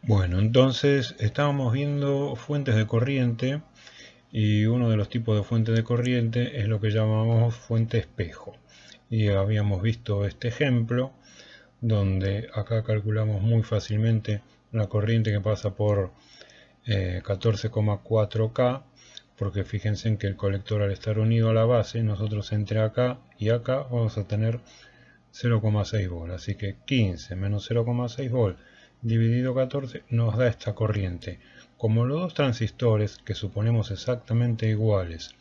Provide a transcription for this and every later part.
Bueno, entonces estábamos viendo fuentes de corriente y uno de los tipos de fuentes de corriente es lo que llamamos fuente espejo. Y habíamos visto este ejemplo donde acá calculamos muy fácilmente la corriente que pasa por 14,4K, porque fíjense en que el colector, al estar unido a la base, nosotros entre acá y acá vamos a tener 0,6 volt, así que 15 menos 0,6 volt dividido 14 nos da esta corriente. Como los dos transistores, que suponemos exactamente iguales,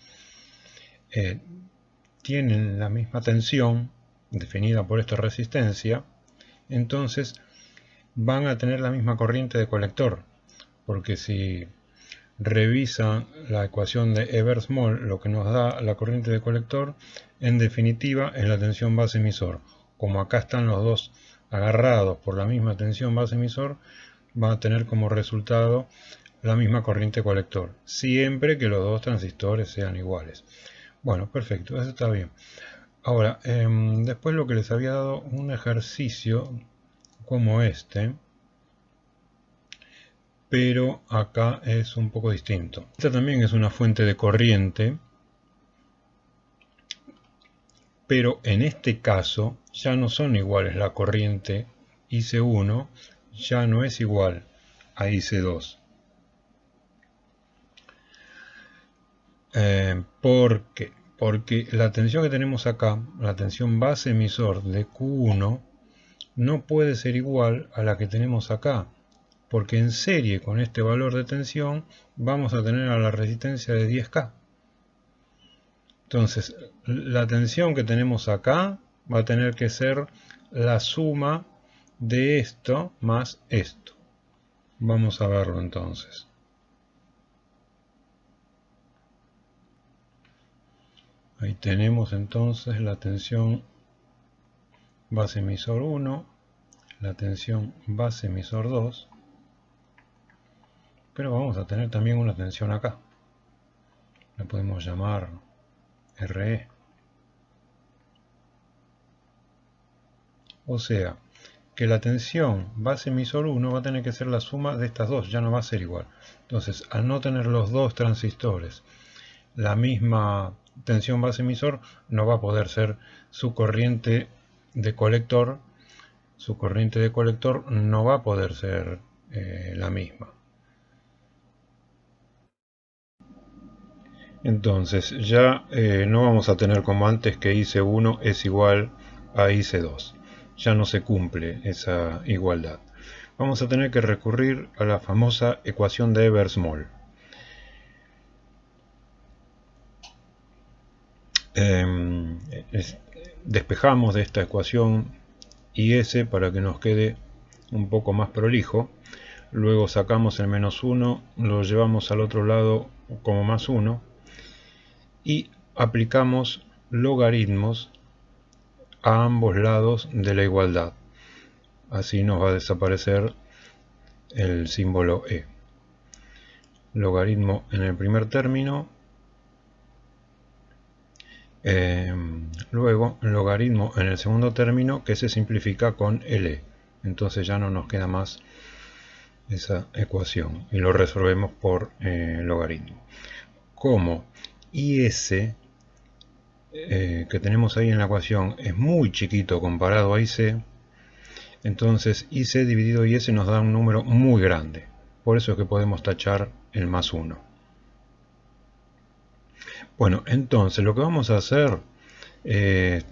eh, tienen la misma tensión definida por esta resistencia, entonces van a tener la misma corriente de colector, porque si revisan la ecuación de Ebers-Moll, lo que nos da la corriente de colector, en definitiva, es la tensión base-emisor. Como acá están los dos agarrados por la misma tensión base-emisor, va a tener como resultado la misma corriente colector, siempre que los dos transistores sean iguales. Bueno, perfecto, eso está bien. Ahora, después lo que les había dado un ejercicio como este, pero acá es un poco distinto. Esta también es una fuente de corriente, pero en este caso ya no son iguales. La corriente IC1 ya no es igual a IC2. ¿Por qué? Porque la tensión que tenemos acá, la tensión base emisor de Q1, no puede ser igual a la que tenemos acá, porque en serie con este valor de tensión vamos a tener a la resistencia de 10K. Entonces, la tensión que tenemos acá va a tener que ser la suma de esto más esto. Vamos a verlo entonces. Ahí tenemos entonces la tensión base emisor 1, la tensión base emisor 2, pero vamos a tener también una tensión acá. La podemos llamar RE. O sea, que la tensión base emisor 1 va a tener que ser la suma de estas dos, ya no va a ser igual. Entonces, al no tener los dos transistores la misma tensión base emisor, no va a poder ser su corriente de colector. Su corriente de colector no va a poder ser la misma. Entonces ya no vamos a tener como antes que IC1 es igual a IC2. Ya no se cumple esa igualdad. Vamos a tener que recurrir a la famosa ecuación de Ebers-Moll. Despejamos de esta ecuación IS para que nos quede un poco más prolijo. Luego sacamos el menos 1, lo llevamos al otro lado como más 1 y aplicamos logaritmos a ambos lados de la igualdad. Así nos va a desaparecer el símbolo E. Logaritmo en el primer término, luego logaritmo en el segundo término, que se simplifica con L. Entonces ya no nos queda más esa ecuación y lo resolvemos por logaritmo. Como IS que tenemos ahí en la ecuación es muy chiquito comparado a IC, entonces IC dividido IS nos da un número muy grande. Por eso es que podemos tachar el más 1. Bueno, entonces lo que vamos a hacer es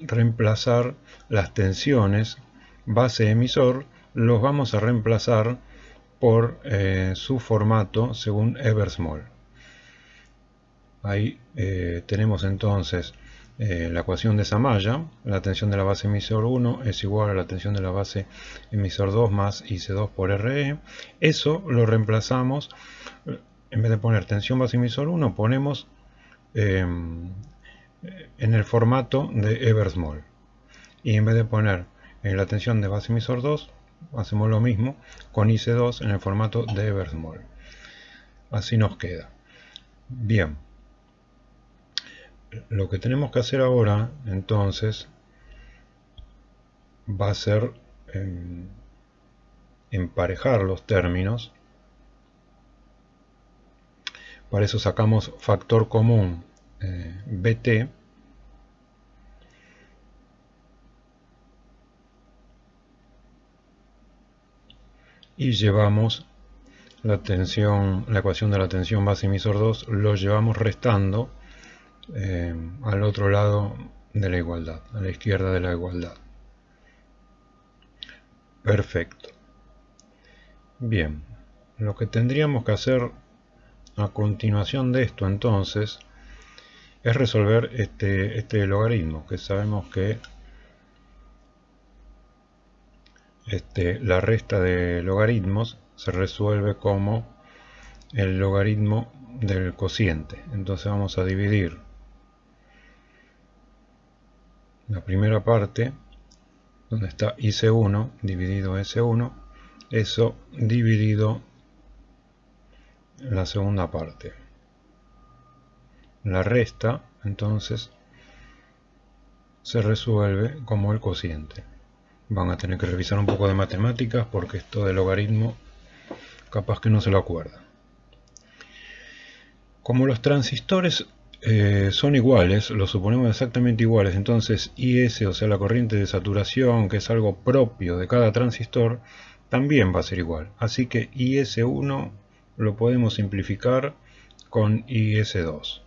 reemplazar las tensiones base emisor, los vamos a reemplazar por su formato según Ebers-Moll. Ahí tenemos entonces la ecuación de esa malla. La tensión de la base emisor 1 es igual a la tensión de la base emisor 2 más IC2 por RE. Eso lo reemplazamos. En vez de poner tensión base emisor 1, ponemos en el formato de Ebers-Moll. Y en vez de poner la tensión de base emisor 2, hacemos lo mismo con IC2 en el formato de Ebers-Moll. Así nos queda. Bien. Lo que tenemos que hacer ahora, entonces, va a ser emparejar los términos. Para eso sacamos factor común BT. Y llevamos la ecuación de la tensión base emisor 2, lo llevamos restando al otro lado de la igualdad, a la izquierda de la igualdad. Perfecto. Bien, lo que tendríamos que hacer a continuación de esto entonces es resolver este logaritmo, que sabemos que la resta de logaritmos se resuelve como el logaritmo del cociente. Entonces vamos a dividir la primera parte, donde está IC1 dividido S1, eso dividido la segunda parte. La resta entonces se resuelve como el cociente. Van a tener que revisar un poco de matemáticas porque esto de logaritmo capaz que no se lo acuerdan. Como los transistores son iguales, los suponemos exactamente iguales, entonces IS, o sea la corriente de saturación, que es algo propio de cada transistor, también va a ser igual. Así que IS1 lo podemos simplificar con IS2.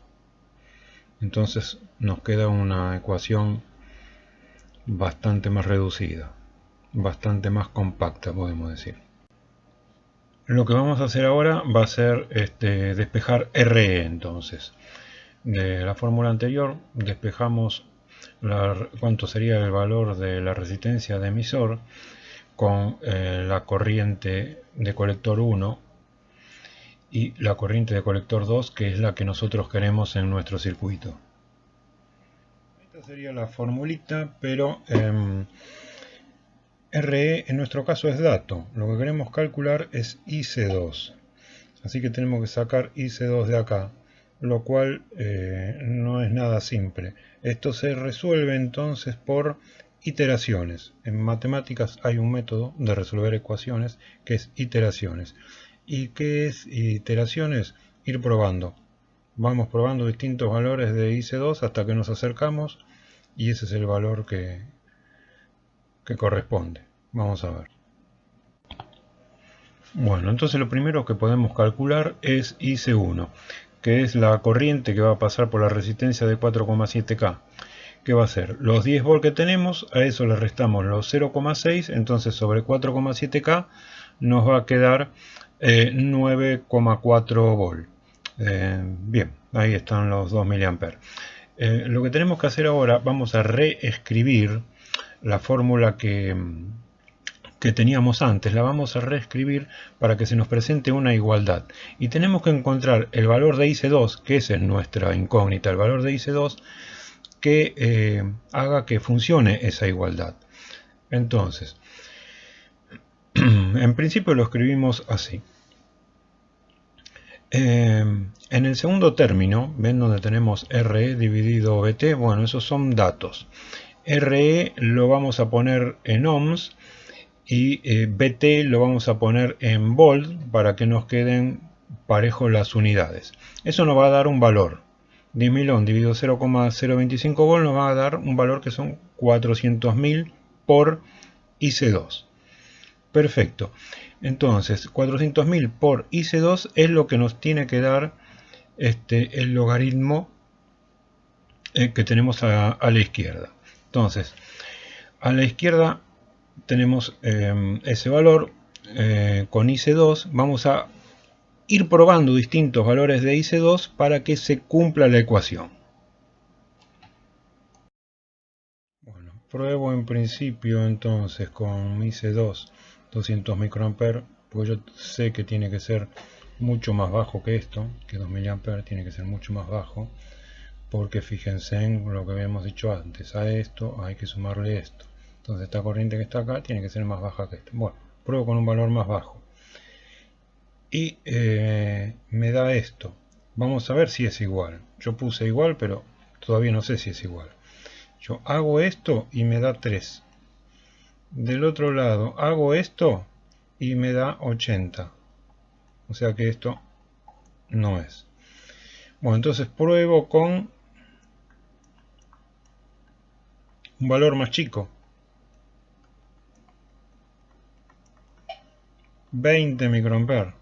Entonces nos queda una ecuación bastante más reducida, bastante más compacta, podemos decir. Lo que vamos a hacer ahora va a ser despejar RE. Entonces, de la fórmula anterior despejamos cuánto sería el valor de la resistencia de emisor con la corriente de colector 1 y la corriente de colector 2, que es la que nosotros queremos en nuestro circuito. Esta sería la formulita, pero RE en nuestro caso es dato. Lo que queremos calcular es IC2. Así que tenemos que sacar IC2 de acá, lo cual no es nada simple. Esto se resuelve entonces por iteraciones. En matemáticas hay un método de resolver ecuaciones que es iteraciones. ¿Y qué es iteraciones? Ir probando. Vamos probando distintos valores de IC2 hasta que nos acercamos y ese es el valor que corresponde. Vamos a ver. Bueno, entonces lo primero que podemos calcular es IC1, que es la corriente que va a pasar por la resistencia de 4,7K. ¿Qué va a ser? Los 10 volts que tenemos, a eso le restamos los 0,6, entonces sobre 4,7K nos va a quedar 9,4 volts. Bien, ahí están los 2 mA. Lo que tenemos que hacer ahora, vamos a reescribir la fórmula que teníamos antes, la vamos a reescribir para que se nos presente una igualdad. Y tenemos que encontrar el valor de IC2, que esa es nuestra incógnita, el valor de IC2 que haga que funcione esa igualdad. Entonces, en principio lo escribimos así. En el segundo término, ven donde tenemos RE dividido BT, bueno, esos son datos. RE lo vamos a poner en ohms y BT lo vamos a poner en volt para que nos queden parejos las unidades. Eso nos va a dar un valor. 10.000 ohm dividido 0,025 volt nos va a dar un valor que son 400.000 por IC2. Perfecto. Entonces, 400.000 por IC2 es lo que nos tiene que dar el logaritmo que tenemos a la izquierda. Entonces, a la izquierda tenemos ese valor con IC2. Vamos a ir probando distintos valores de IC2 para que se cumpla la ecuación. Bueno, pruebo en principio entonces con IC2 200 microamperes, porque yo sé que tiene que ser mucho más bajo que esto, que 2 mA, tiene que ser mucho más bajo, porque fíjense en lo que habíamos dicho antes, a esto hay que sumarle esto. Entonces esta corriente que está acá tiene que ser más baja que esto. Bueno, pruebo con un valor más bajo. Y me da esto. Vamos a ver si es igual. Yo puse igual, pero todavía no sé si es igual. Yo hago esto y me da 3. Del otro lado hago esto y me da 80. O sea que esto no es. Bueno, entonces pruebo con un valor más chico. 20 microamperes.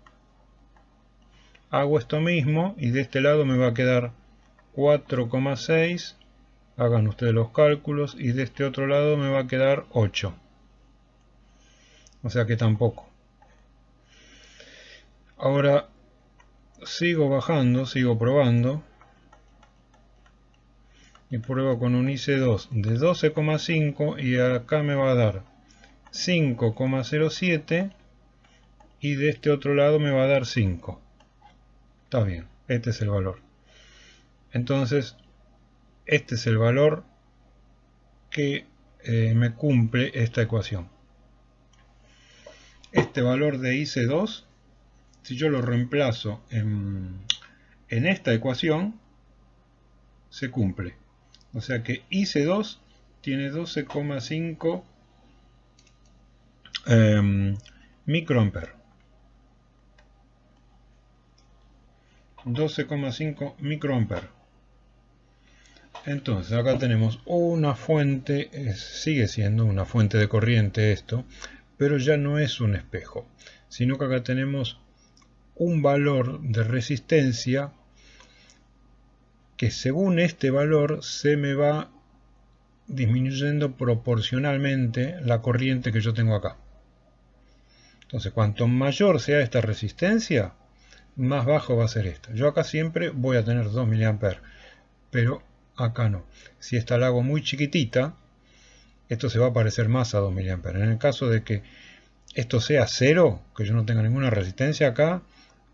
Hago esto mismo y de este lado me va a quedar 4,6. Hagan ustedes los cálculos y de este otro lado me va a quedar 8. O sea que tampoco. Ahora sigo bajando, sigo probando. Y pruebo con un IC2 de 12,5 y acá me va a dar 5,07 y de este otro lado me va a dar 5. Está bien, este es el valor. Entonces, este es el valor que me cumple esta ecuación. Este valor de IC2, si yo lo reemplazo en esta ecuación, se cumple. O sea que IC2 tiene 12,5 microamperes. 12,5 microamperes. Entonces acá tenemos una fuente, sigue siendo una fuente de corriente esto, pero ya no es un espejo, sino que acá tenemos un valor de resistencia que según este valor se me va disminuyendo proporcionalmente la corriente que yo tengo acá. Entonces cuanto mayor sea esta resistencia, más bajo va a ser esta. Yo acá siempre voy a tener 2 mA, pero acá no. Si esta la hago muy chiquitita, esto se va a parecer más a 2 mA. En el caso de que esto sea cero, que yo no tenga ninguna resistencia acá,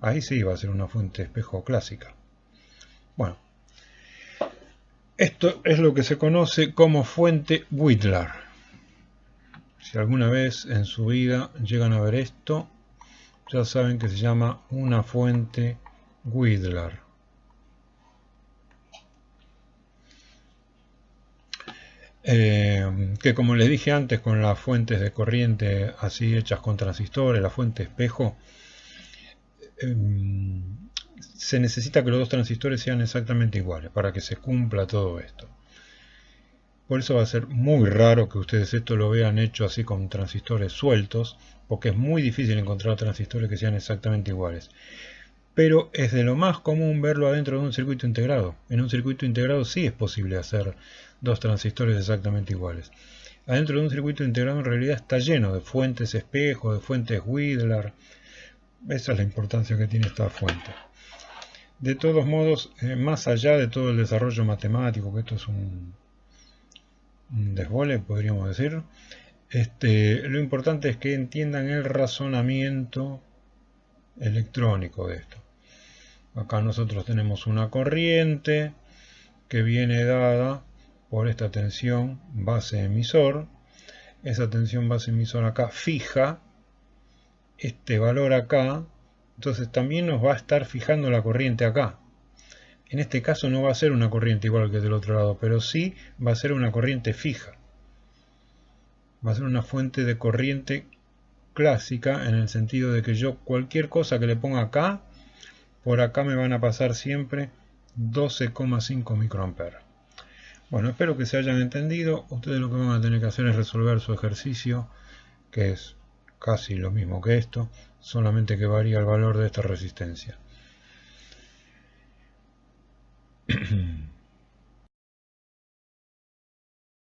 ahí sí va a ser una fuente de espejo clásica. Bueno, esto es lo que se conoce como fuente Whittler. Si alguna vez en su vida llegan a ver esto, ya saben que se llama una fuente Whittler. Que como les dije antes, con las fuentes de corriente así hechas con transistores, la fuente espejo, se necesita que los dos transistores sean exactamente iguales para que se cumpla todo esto. Por eso va a ser muy raro que ustedes esto lo vean hecho así con transistores sueltos, porque es muy difícil encontrar transistores que sean exactamente iguales. Pero es de lo más común verlo adentro de un circuito integrado. En un circuito integrado sí es posible hacer dos transistores exactamente iguales. Adentro de un circuito integrado en realidad está lleno de fuentes espejo, de fuentes Whittler. Esa es la importancia que tiene esta fuente. De todos modos, más allá de todo el desarrollo matemático, que esto es un desvole, podríamos decir, lo importante es que entiendan el razonamiento electrónico de esto. Acá nosotros tenemos una corriente que viene dada por esta tensión base emisor. Esa tensión base emisor acá fija este valor acá, entonces también nos va a estar fijando la corriente acá. En este caso no va a ser una corriente igual que del otro lado, pero sí va a ser una corriente fija. Va a ser una fuente de corriente clásica en el sentido de que yo cualquier cosa que le ponga acá, por acá me van a pasar siempre 12,5 microamperes. Bueno, espero que se hayan entendido. Ustedes lo que van a tener que hacer es resolver su ejercicio, que es casi lo mismo que esto, solamente que varía el valor de esta resistencia.